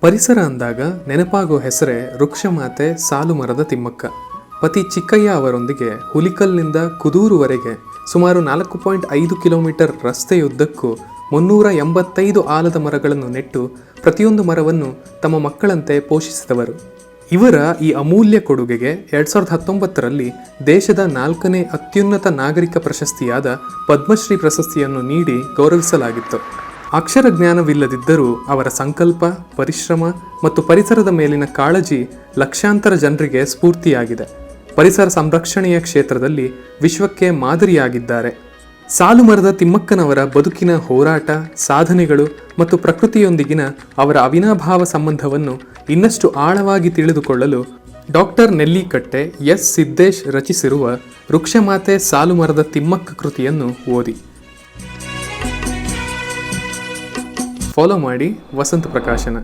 ಪರಿಸರ ಅಂದಾಗ ನೆನಪಾಗೋ ಹೆಸರೇ ವೃಕ್ಷಮಾತೆ ಸಾಲುಮರದ ತಿಮ್ಮಕ್ಕ. ಪತಿ ಚಿಕ್ಕಯ್ಯ ಅವರೊಂದಿಗೆ ಹುಲಿಕಲ್ನಿಂದ ಕುದೂರುವರೆಗೆ ಸುಮಾರು 4.5 ಕಿಲೋಮೀಟರ್ ರಸ್ತೆಯುದ್ದಕ್ಕೂ 385 ಆಲದ ಮರಗಳನ್ನು ನೆಟ್ಟು ಪ್ರತಿಯೊಂದು ಮರವನ್ನು ತಮ್ಮ ಮಕ್ಕಳಂತೆ ಪೋಷಿಸಿದವರು. ಇವರ ಈ ಅಮೂಲ್ಯ ಕೊಡುಗೆಗೆ 2019ರಲ್ಲಿ ದೇಶದ 4ನೇ ಅತ್ಯುನ್ನತ ನಾಗರಿಕ ಪ್ರಶಸ್ತಿಯಾದ ಪದ್ಮಶ್ರೀ ಪ್ರಶಸ್ತಿಯನ್ನು ನೀಡಿ ಗೌರವಿಸಲಾಗಿತ್ತು. ಅಕ್ಷರ ಜ್ಞಾನವಿಲ್ಲದಿದ್ದರೂ ಅವರ ಸಂಕಲ್ಪ, ಪರಿಶ್ರಮ ಮತ್ತು ಪರಿಸರದ ಮೇಲಿನ ಕಾಳಜಿ ಲಕ್ಷಾಂತರ ಜನರಿಗೆ ಸ್ಫೂರ್ತಿಯಾಗಿದೆ. ಪರಿಸರ ಸಂರಕ್ಷಣೆಯ ಕ್ಷೇತ್ರದಲ್ಲಿ ವಿಶ್ವಕ್ಕೆ ಮಾದರಿಯಾಗಿದ್ದಾರೆ. ಸಾಲುಮರದ ತಿಮ್ಮಕ್ಕನವರ ಬದುಕಿನ ಹೋರಾಟ, ಸಾಧನೆಗಳು ಮತ್ತು ಪ್ರಕೃತಿಯೊಂದಿಗಿನ ಅವರ ಅವಿನಾಭಾವ ಸಂಬಂಧವನ್ನು ಇನ್ನಷ್ಟು ಆಳವಾಗಿ ತಿಳಿದುಕೊಳ್ಳಲು ಡಾಕ್ಟರ್ ನೆಲ್ಲಿಕಟ್ಟೆ ಎಸ್ ಸಿದ್ದೇಶ್ ರಚಿಸಿರುವ ವೃಕ್ಷಮಾತೆ ಸಾಲುಮರದ ತಿಮ್ಮಕ್ಕ ಕೃತಿಯನ್ನು ಓದಿ. ಫಾಲೋ ಮಾಡಿ ವಸಂತ ಪ್ರಕಾಶನ.